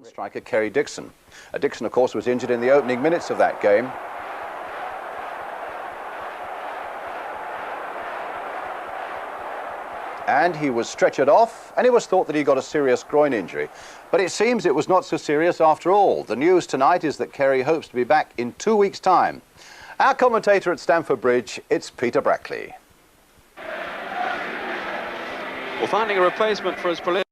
Striker Kerry Dixon. Dixon, of course, was injured in the opening minutes of that game. And he was stretchered off, and it was thought that he got a serious groin injury. But it seems it was not so serious after all. The news tonight is that Kerry hopes to be back in 2 weeks' time. Our commentator at Stamford Bridge, it's Peter Brackley. Well, finding a replacement for his prolific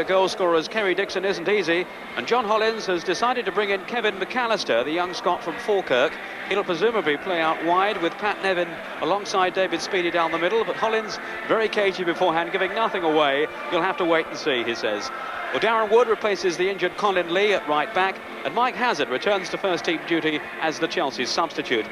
goal scorer as Kerry Dixon isn't easy, and John Hollins has decided to bring in Kevin McAllister, the young Scot from Falkirk. He'll presumably play out wide with Pat Nevin alongside David Speedy down the middle, but Hollins very cagey beforehand, giving nothing away. You'll have to wait and see, he says. Well, Darren Wood replaces the injured Colin Lee at right back, and Mike Hazard returns to first team duty as the Chelsea substitute.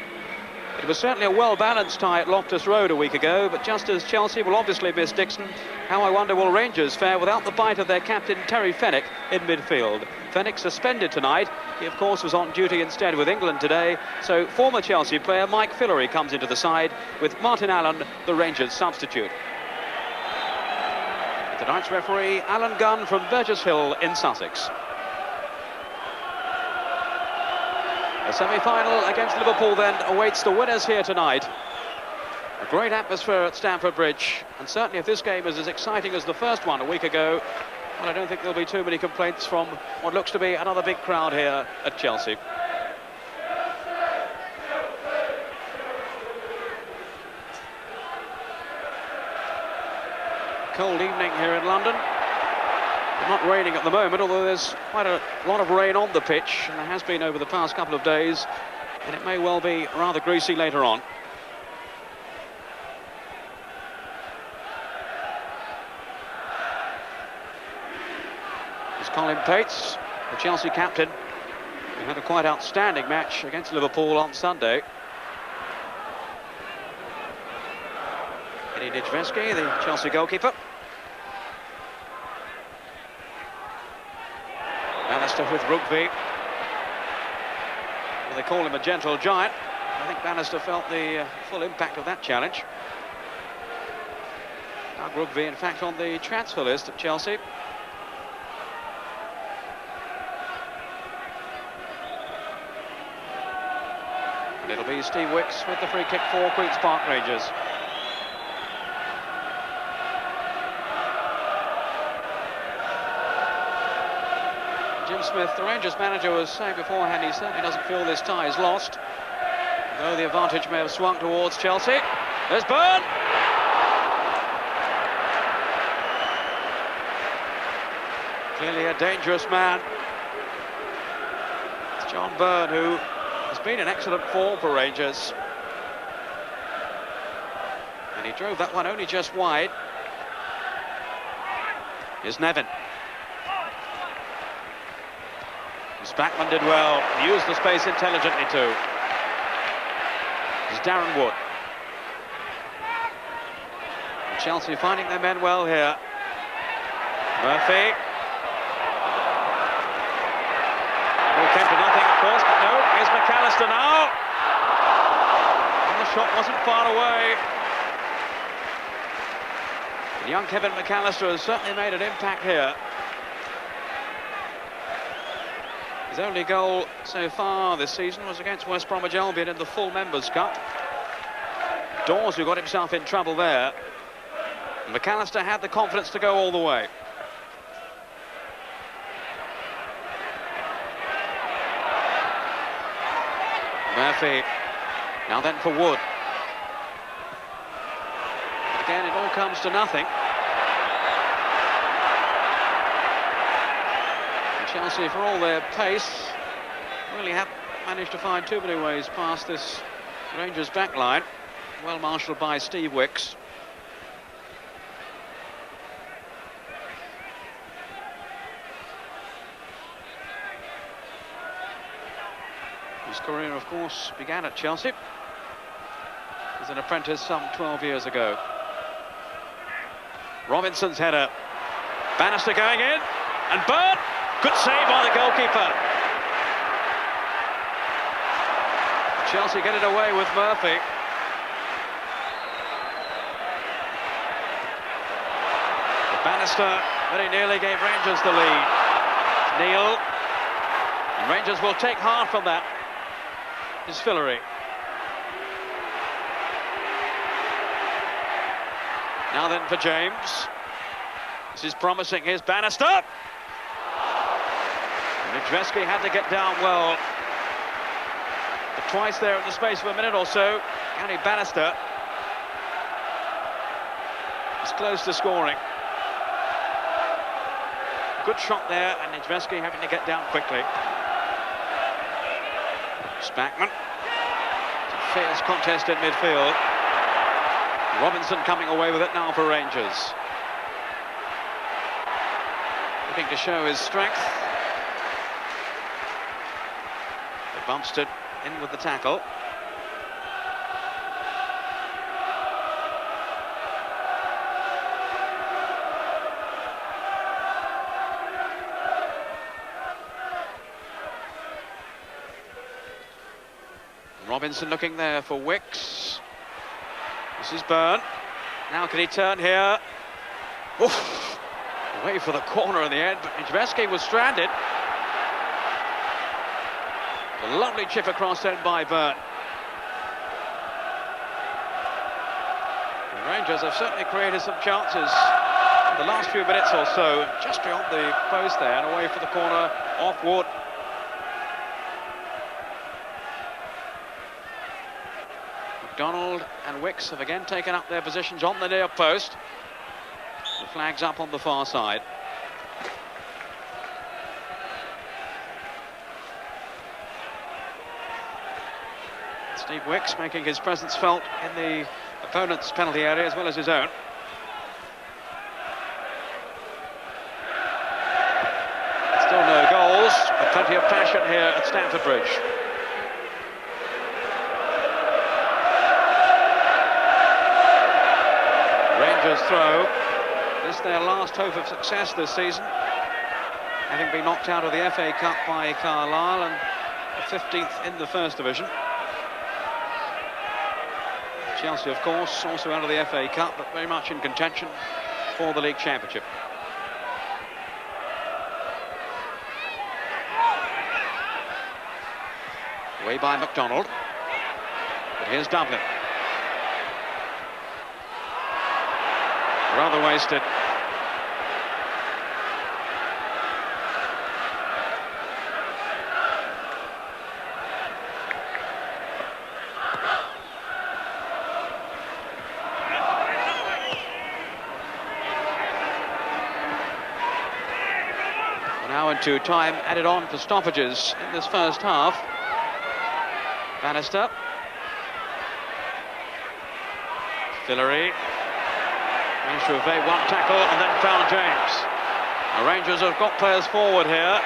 It was certainly a well-balanced tie at Loftus Road a week ago, but just as Chelsea will obviously miss Dixon, how I wonder will Rangers fare without the bite of their captain Terry Fenwick in midfield. Fenwick suspended tonight. He, of course, was on duty instead with England today, so former Chelsea player Mike Fillery comes into the side with Martin Allen, the Rangers substitute. Tonight's referee, Alan Gunn from Burgess Hill in Sussex. A semi-final against Liverpool then awaits the winners here tonight. A great atmosphere at Stamford Bridge, and certainly if this game is as exciting as the first one a week ago, well, I don't think there'll be too many complaints from what looks to be another big crowd here at Chelsea. Cold evening here in London. Not raining at the moment, although there's quite a lot of rain on the pitch, and there has been over the past couple of days, and it may well be rather greasy later on. It's Colin Pates, the Chelsea captain, who had a quite outstanding match against Liverpool on Sunday. Eddie Nijveski, the Chelsea goalkeeper. Bannister with Rugby. Well, they call him a gentle giant. I think Bannister felt the full impact of that challenge. Doug Rugby, in fact, on the transfer list at Chelsea. And it'll be Steve Wicks with the free kick for Queen's Park Rangers. Jim Smith, the Rangers manager, was saying beforehand he certainly doesn't feel this tie is lost, though the advantage may have swung towards Chelsea. There's Byrne! Clearly a dangerous man. It's John Byrne, who has been in excellent form for Rangers. And he drove that one only just wide. Here's Nevin. Spackman did well, used the space intelligently too. It's Darren Wood. And Chelsea finding their men well here. Murphy. All came to nothing, of course, but no, here's McAllister now. And the shot wasn't far away. And young Kevin McAllister has certainly made an impact here. His only goal so far this season was against West Bromwich Albion in the full Members' Cup. Dawes, who got himself in trouble there. And McAllister had the confidence to go all the way. Murphy. Now then for Wood. Again, it all comes to nothing. Chelsea, for all their pace, really haven't managed to find too many ways past this Rangers back line. Well marshalled by Steve Wicks. His career, of course, began at Chelsea as an apprentice some 12 years ago. Robinson's header. Bannister going in, and Byrne! Good save by the goalkeeper. Chelsea get it away with Murphy. Bannister very nearly gave Rangers the lead. Neil And Rangers will take heart from that. Is Fillery. Now then for James. This is promising. Here's Bannister. Midweek had to get down well. But twice there in the space of a minute or so. Gary Bannister is close to scoring. Good shot there, and Midweek having to get down quickly. Spackman. It's a fierce contest in midfield. Robinson coming away with it now for Rangers. Looking to show his strength. But Bumstead in with the tackle. Robinson looking there for Wicks. This is Byrne. Now can he turn here? Oof. Away for the corner in the end, but Midweek was stranded. A lovely chip across then by Byrne. The Rangers have certainly created some chances in the last few minutes or so, just beyond the post there, and away for the corner, off Wood. McDonald and Wicks have again taken up their positions on the near post. The flag's up on the far side. Steve Wicks making his presence felt in the opponent's penalty area as well as his own. Still no goals, but plenty of passion here at Stamford Bridge. Rangers throw. This their last hope of success this season, having been knocked out of the FA Cup by Carlisle and 15th in the First Division. Chelsea, of course, also out of the FA Cup, but very much in contention for the League Championship. Away by McDonald. But here's Dublin. Rather wasted. An hour and two time added on for stoppages in this first half. Bannister. Fillery. Managed to evade one tackle and then found James. The Rangers have got players forward here.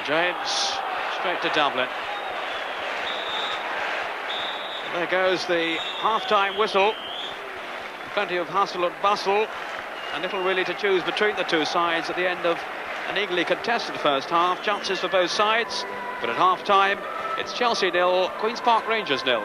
James straight to Dublin. There goes the half-time whistle. Plenty of hustle and bustle, and little really to choose between the two sides at the end of an eagerly contested first half. Chances for both sides, but at half-time it's Chelsea 0, Queen's Park Rangers 0.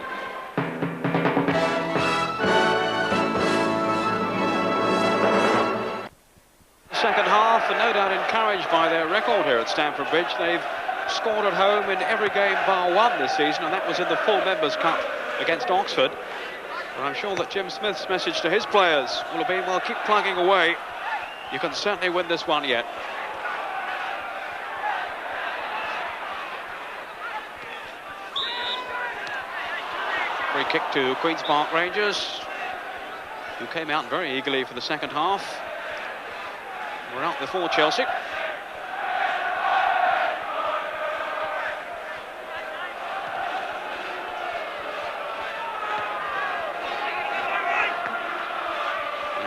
Second half, and no doubt encouraged by their record here at Stamford Bridge. They've scored at home in every game bar one this season, and that was in the Full Members' Cup against Oxford. And I'm sure that Jim Smith's message to his players will have been, well, keep plugging away. You can certainly win this one yet. Free kick to Queen's Park Rangers, who came out very eagerly for the second half. We're out before Chelsea. And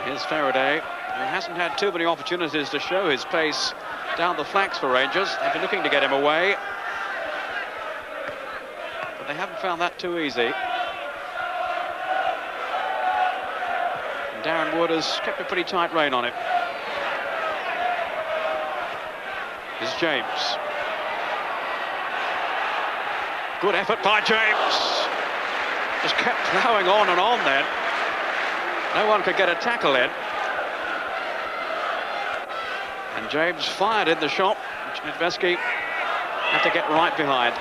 here's Faraday, who hasn't had too many opportunities to show his pace down the flanks for Rangers. They've been looking to get him away, but they haven't found that too easy. And Darren Wood has kept a pretty tight rein on it. Is James. Good effort by James. Just kept plowing on and on then. No one could get a tackle in. And James fired in the shot, which Nedvesky had to get right behind.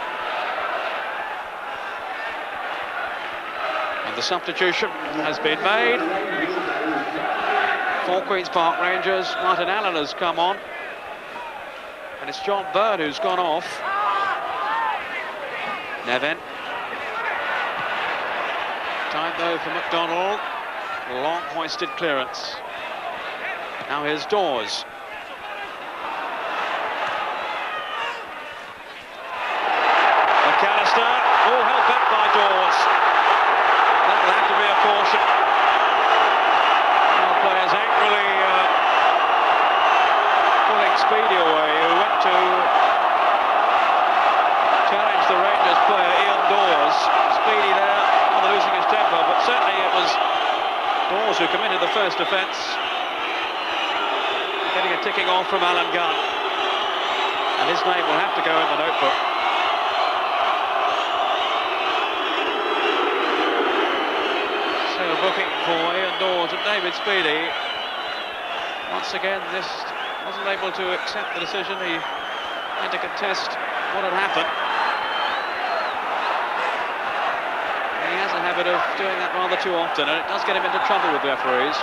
And the substitution has been made. For Queen's Park Rangers, Martin Allen has come on. And it's John Byrne who's gone off. Nevin. Time though for McDonald. Long hoisted clearance. Now here's Dawes. McAllister. Oh, held back by Dawes. That will have to be a caution. Now players angrily pulling Speedy away, who went to challenge the Rangers player Ian Dawes. Speedy there, rather losing his temper, but certainly it was Dawes who committed the first offence. Getting a ticking off from Alan Gunn. And his name will have to go in the notebook. So booking for Ian Dawes and David Speedy. Once again, this wasn't able to accept the decision. He had to contest what had happened. And he has a habit of doing that rather too often, and it does get him into trouble with referees.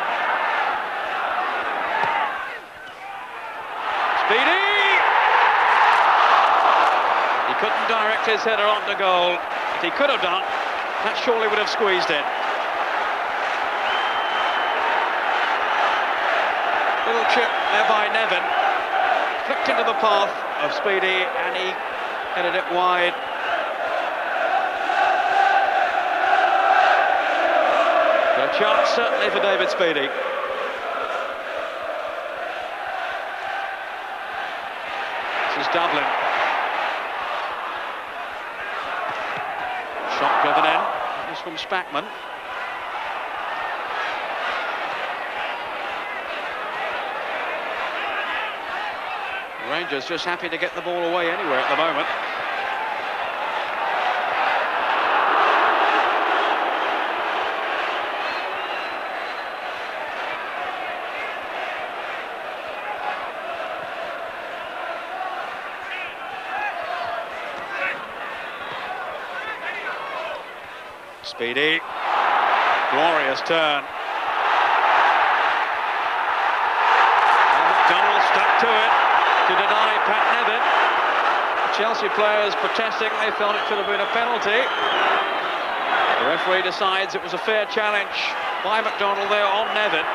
Speedy! He couldn't direct his header onto goal. If he could have done, that surely would have squeezed in. Little chip there by Nevin. Flicked into the path of Speedy, and he headed it wide. But a chance certainly for David Speedy. Dublin. Shot driven in. That was from Spackman. The Rangers just happy to get the ball away anywhere at the moment. Speedy, glorious turn. And McDonald stuck to it to deny Pat Nevin. The Chelsea players protesting, they felt it should have been a penalty. The referee decides it was a fair challenge by McDonald there on Nevin.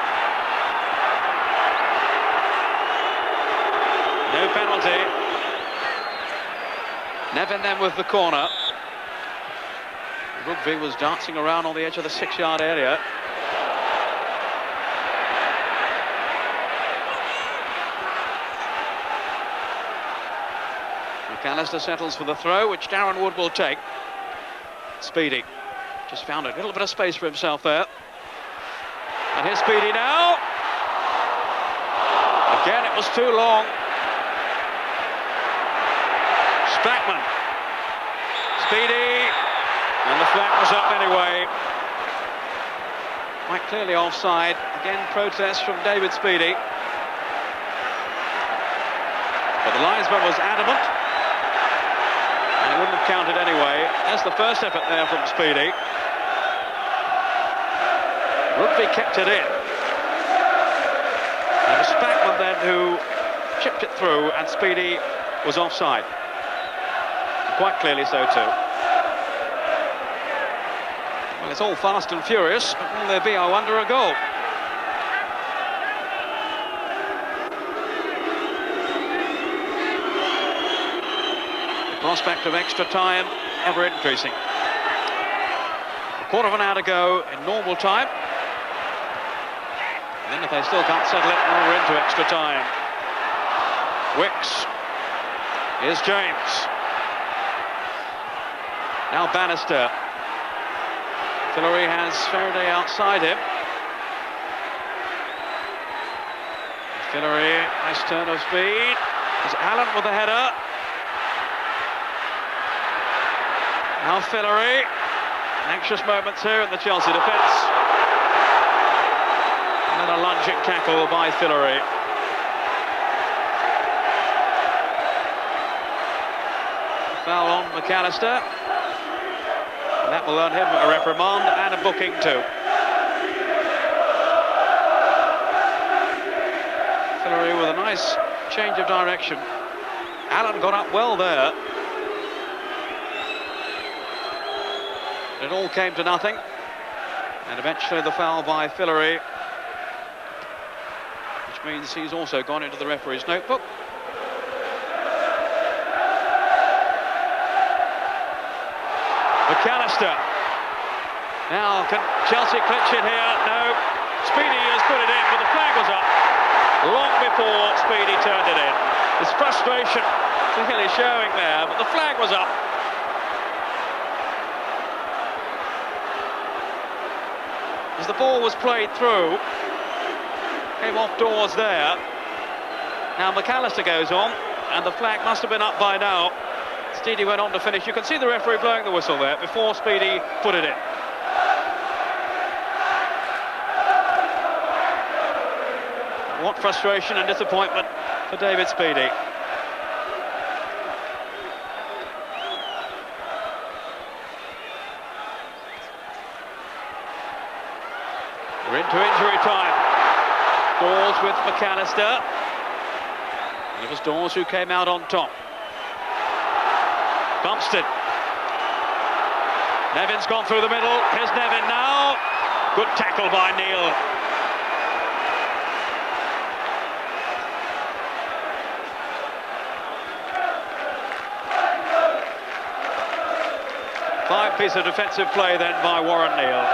No penalty. Nevin then with the corner. Rugby was dancing around on the edge of the 6-yard area. McAllister settles for the throw, which Darren Wood will take. Speedy just found a little bit of space for himself there. And here's Speedy now. Again, it was too long. Spackman. Speedy. And the flag was up anyway. Quite clearly offside. Again, protest from David Speedy. But the linesman was adamant. And it wouldn't have counted anyway. That's the first effort there from Speedy. Rugby kept it in. And it was Spackman then who chipped it through, and Speedy was offside. And quite clearly so too. Well, it's all fast and furious, but will there be, I wonder, a goal? The prospect of extra time ever increasing. A quarter of an hour to go in normal time. And then if they still can't settle it, we're into extra time. Wicks. Here's James. Now Bannister. Fillery has Faraday outside him. Fillery, nice turn of speed. There's Allen with the header. Now Fillery. Anxious moments here in the Chelsea defence. And then a lunging tackle by Fillery. Foul on McAllister. And that will earn him a reprimand and a booking too. Fillery with a nice change of direction. Allen got up well there. It all came to nothing. And eventually the foul by Fillery, which means he's also gone into the referee's notebook. McAllister. Now, can Chelsea clinch it here? No. Speedy has put it in, but the flag was up long before Speedy turned it in. His frustration clearly showing there, but the flag was up. As the ball was played through, came off doors there. Now McAllister goes on, and the flag must have been up by now. Speedy went on to finish. You can see the referee blowing the whistle there before Speedy put it in. What frustration and disappointment for David Speedy. We're into injury time. Dawes with McAllister. And it was Dawes who came out on top. Bumpston. Nevin's gone through the middle. Here's Nevin now. Good tackle by Neil. Fine piece of defensive play then by Warren Neal.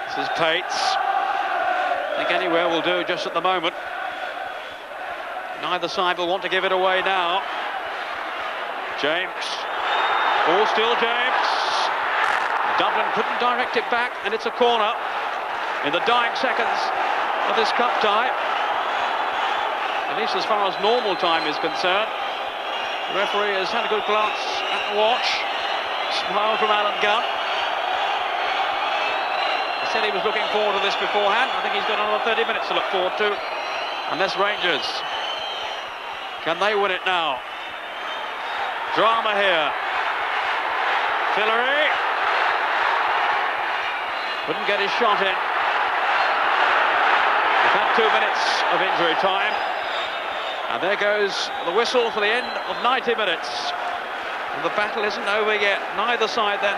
This is Pates. I think anywhere will do just at the moment. Neither side will want to give it away now. James. Ball still James. Dublin couldn't direct it back, and it's a corner in the dying seconds of this cup tie. At least as far as normal time is concerned. The referee has had a good glance at the watch. Smile from Alan Gunn. He said he was looking forward to this beforehand. I think he's got another 30 minutes to look forward to. And this Rangers. Can they win it now? Drama here. Fillery. Couldn't get his shot in. We've had 2 minutes of injury time. And there goes the whistle for the end of 90 minutes. And the battle isn't over yet. Neither side then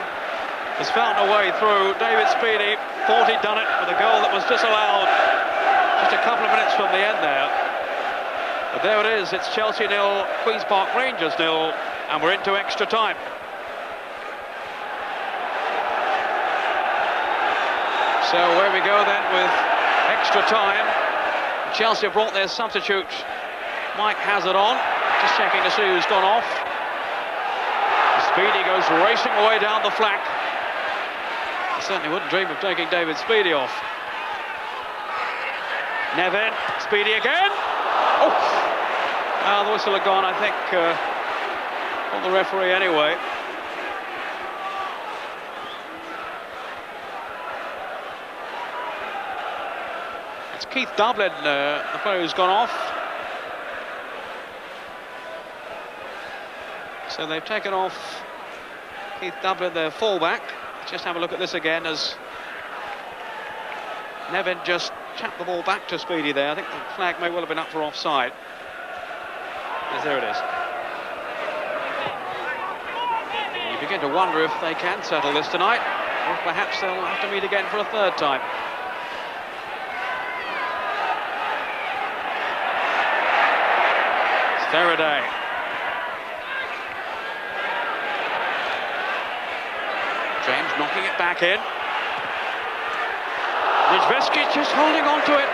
has found a way through. David Speedy thought he'd done it with a goal that was disallowed just a couple of minutes from the end there. But there it is. It's Chelsea 0, Queen's Park Rangers 0, and we're into extra time. So where we go then with extra time. Chelsea have brought their substitute Mike Hazard on, just checking to see who's gone off. Speedy goes racing away down the flank. I certainly wouldn't dream of taking David Speedy off. Nevin, Speedy again. Oh, the whistle had gone, I think, on the referee anyway. It's Keith Dublin, the player who's gone off. So they've taken off Keith Dublin, their fullback. Let's just have a look at this again as Nevin just tapped the ball back to Speedy there. I think the flag may well have been up for offside. Yes, there it is. You begin to wonder if they can settle this tonight, or if perhaps they'll have to meet again for a third time. It's Faraday. James knocking it back in. Nijveski just holding on to it.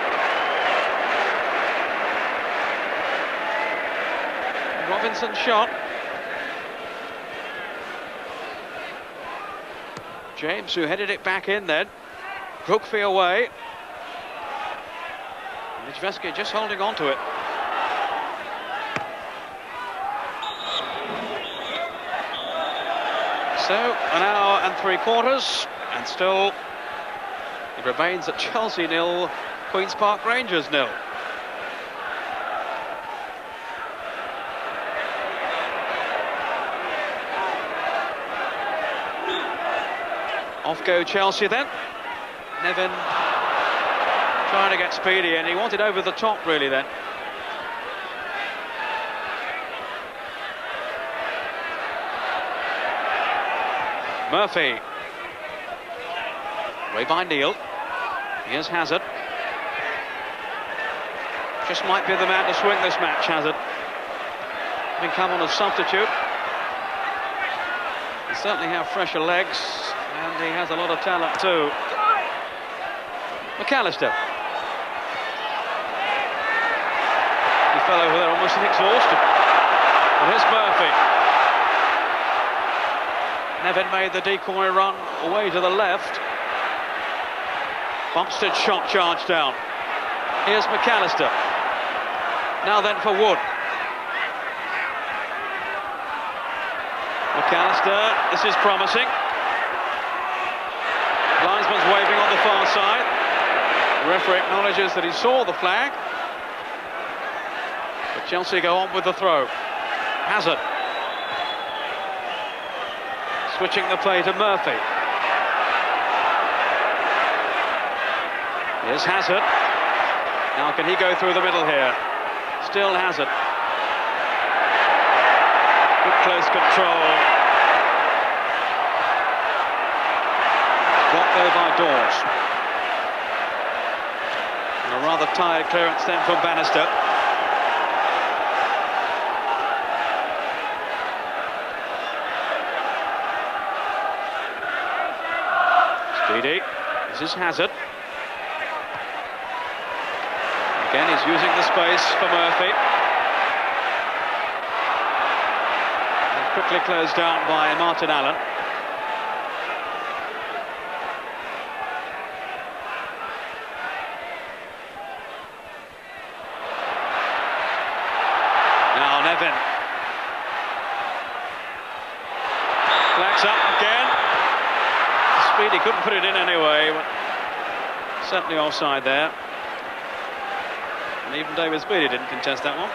Robinson's shot. James, who headed it back in then. Brookby away. Nijveski just holding on to it. So, an hour and 3/4, And still, it remains at Chelsea 0, Queen's Park Rangers 0. Off go Chelsea then. Nevin trying to get speedy, and he wanted over the top really then. Murphy. Away by Neil. Here's Hazard. Just might be the man to swing this match, Hazard. Having come on as substitute. He certainly have fresher legs, and he has a lot of talent too. McAllister. He fell over there almost exhausted. And here's Murphy. Nevin made the decoy run away to the left. Bumstead shot charged down. Here's McAllister. Now then for Wood. McAllister, this is promising. Linesman's waving on the far side. The referee acknowledges that he saw the flag. But Chelsea go on with the throw. Hazard. Switching the play to Murphy. Here's Hazard. Now can he go through the middle here? Still Hazard. Good close control. Blocked there by Dawes. And a rather tired clearance then from Bannister. Speedy. This is Hazard. Again, he's using the space for Murphy. And quickly closed down by Martin Allen. Now Nevin. Flags up again. Speedy couldn't put it in anyway, but certainly offside there. And even David Speedy didn't contest that one.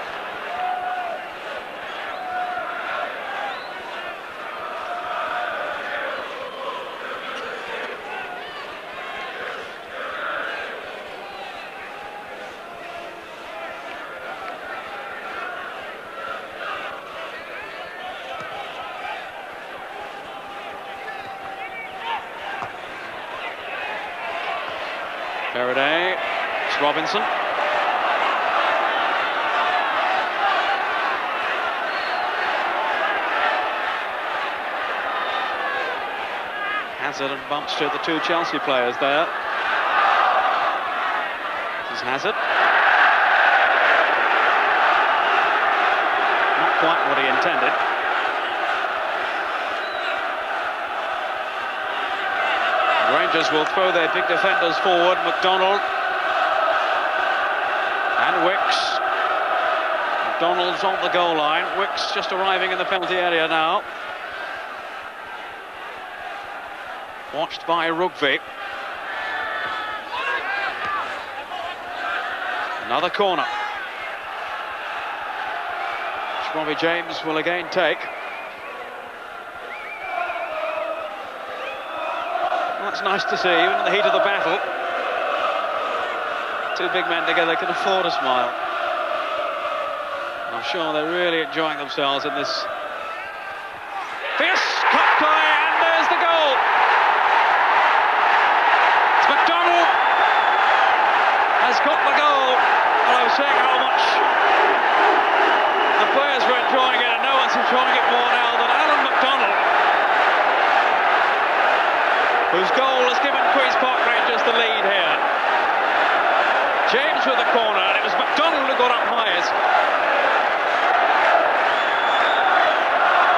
Faraday, it's Robinson. Hazard and Bumstead, the two Chelsea players there. This is Hazard. Not quite what he intended. Rangers will throw their big defenders forward. McDonald and Wicks. McDonald's on the goal line. Wicks just arriving in the penalty area now. Watched by Rugby. Another corner, which Robbie James will again take. Well, that's nice to see, even in the heat of the battle. Two big men together can afford a smile. I'm sure they're really enjoying themselves in this fierce cut play, and there's the goal. McDonald has got the goal, and I was saying how much the players were enjoying it, and no one's enjoying it more now than Alan McDonald, whose goal has given Queen's Park Rangers the lead here. James with the corner, and it was McDonald who got up highest.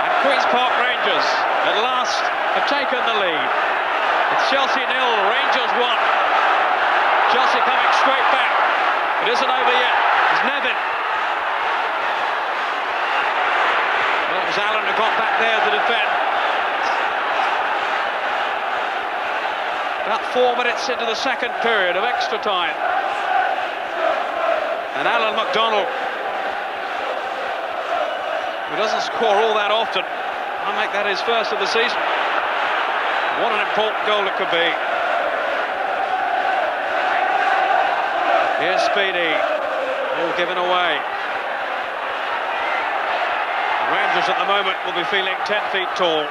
And Queen's Park Rangers at last have taken the lead. It's Chelsea 0, Rangers 1. Chelsea coming straight back. It isn't over yet. It's Nevin. Well, it was Allen who got back there to defend. 4 minutes into the second period of extra time. And Alan McDonald, who doesn't score all that often, might make that his first of the season. What an important goal it could be. Here's Speedy, all given away. The Rangers at the moment will be feeling 10 feet tall.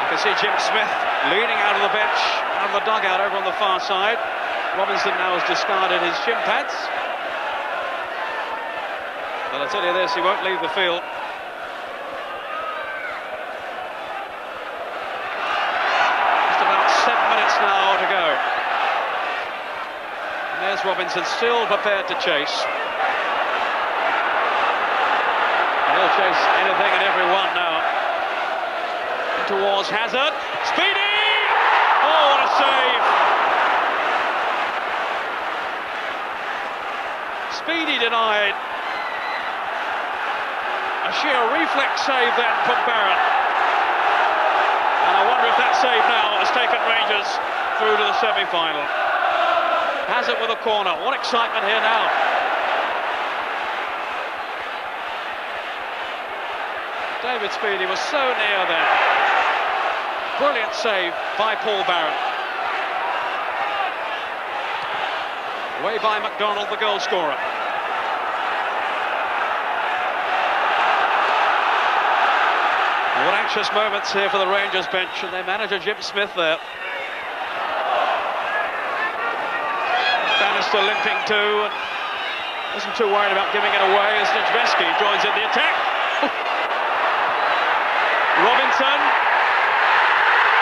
You can see Jim Smith leaning out of the bench, out of the dugout over on the far side. Robinson now has discarded his shin pads. But I tell you this, he won't leave the field. Just about 7 minutes now to go. And there's Robinson, still prepared to chase. And he'll chase anything and everyone now. Towards Hazard. Speedy! Oh, what a save! Speedy denied. A sheer reflex save then from Barrett. And I wonder if that save now has taken Rangers through to the semi-final. Hazard with a corner. What excitement here now. David Speedy was so near there. Brilliant save by Paul Barrett. Away by McDonald, the goal scorer. What anxious moments here for the Rangers bench and their manager Jim Smith there. Bannister limping too, and isn't too worried about giving it away as Nijveski joins in the attack. Robinson,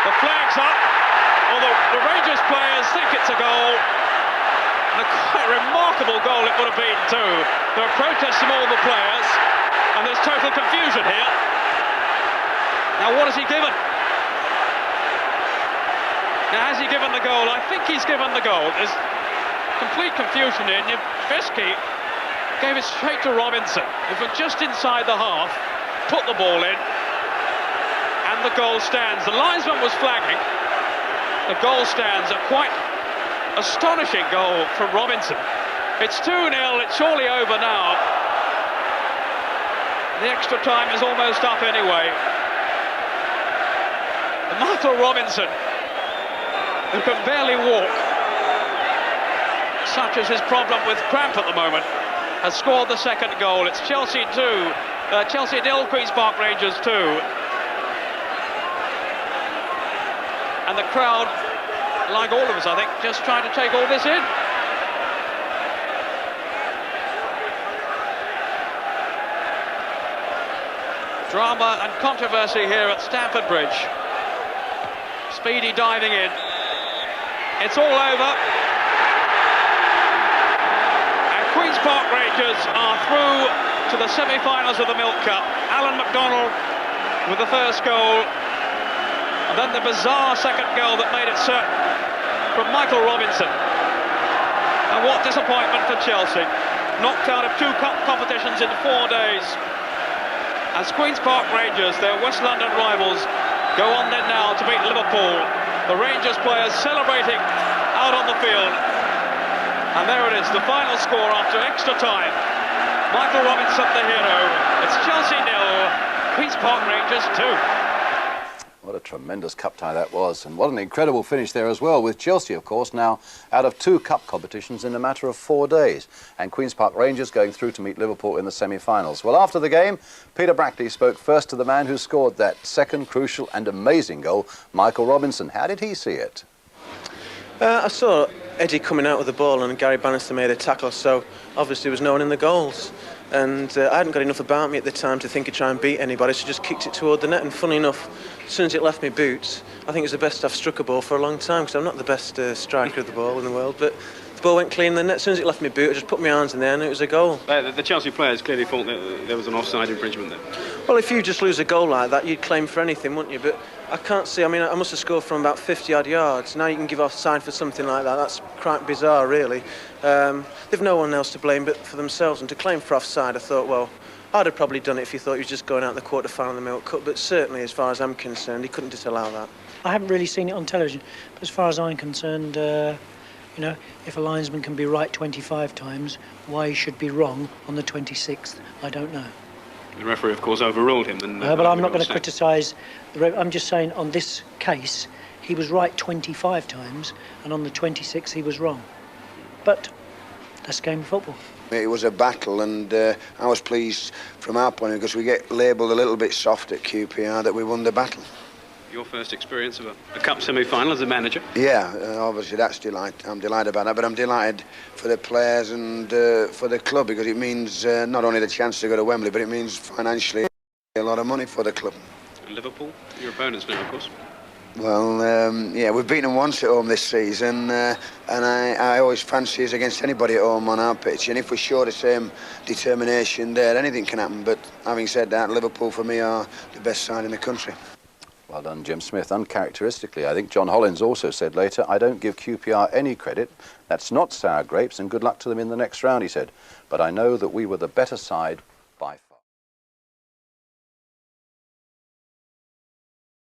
the flag's up, although the Rangers players think it's a goal. And a quite remarkable goal it would have been too. There are protests from all the players, and there's total confusion here. Now what has he given? Now has he given the goal? I think he's given the goal. There's complete confusion here. Nijveski gave it straight to Robinson, who from just inside the half put the ball in, and the goal stands. The linesman was flagging. The goal stands. A quite astonishing goal from Robinson. It's 2-0. It's surely over now. The extra time is almost up anyway. Michael Robinson, who can barely walk, such as his problem with cramp at the moment, has scored the second goal. It's Chelsea 2, Chelsea 0, Queen's Park Rangers 2. And the crowd, like all of us, I think, just trying to take all this in. Drama and controversy here at Stamford Bridge. Speedy diving in. It's all over. And Queen's Park Rangers are through to the semi-finals of the Milk Cup. Alan McDonald with the first goal. And then the bizarre second goal that made it certain from Michael Robinson. And what disappointment for Chelsea. Knocked out of 2 cup competitions in 4 days. As Queen's Park Rangers, their West London rivals, go on then now to beat Liverpool. The Rangers players celebrating out on the field. And there it is, the final score after extra time. Michael Robinson, the hero. It's Chelsea 0, Queen's Park Rangers 2. What a tremendous cup tie that was, and what an incredible finish there as well, with Chelsea, of course, now out of 2 cup competitions in a matter of 4 days, and Queen's Park Rangers going through to meet Liverpool in the semi-finals. Well, after the game, Peter Brackley spoke first to the man who scored that second crucial and amazing goal, Michael Robinson. How did he see it? I saw Eddie coming out with the ball and Gary Bannister made a tackle, so obviously there was no one in the goals. And I hadn't got enough about me at the time to think of trying and beat anybody, so just kicked it toward the net. And funny enough, as soon as it left my boots, I think it's the best I've struck a ball for a long time, because I'm not the best striker of the ball in the world, but the ball went clean in the net. As soon as it left my boot, I just put my arms in there and it was a goal. The Chelsea players clearly thought that there was an offside infringement there. Well, if you just lose a goal like that, you'd claim for anything, wouldn't you? But I can't see, I mean, I must have scored from about 50-odd yards. Now you can give offside for something like that. That's quite bizarre, really. They've no one else to blame but for themselves. And to claim for offside, I thought, well, I'd have probably done it if he thought he was just going out the quarter-final of the Milk Cup, but certainly, as far as I'm concerned, he couldn't disallow that. I haven't really seen it on television, but as far as I'm concerned, you know, if a linesman can be right 25 times, why he should be wrong on the 26th, I don't know. The referee, of course, overruled him. And, but I'm not going to criticise the I'm just saying on this case, he was right 25 times, and on the 26th he was wrong. But that's game of football. It was a battle, and I was pleased from our point of view because we get labelled a little bit soft at QPR that we won the battle. Your first experience of a cup semi-final as a manager? Yeah, obviously that's I'm delighted about that, but I'm delighted for the players and for the club because it means not only the chance to go to Wembley, but it means financially a lot of money for the club. And Liverpool, your opponents now, of course. Well, yeah, we've beaten them once at home this season, and I always fancy us against anybody at home on our pitch, and if we show the same determination there, anything can happen. But having said that, Liverpool for me are the best side in the country. Well done, Jim Smith. Uncharacteristically, I think John Hollins also said later, I don't give QPR any credit. That's not sour grapes, and good luck to them in the next round, he said. But I know that we were the better side by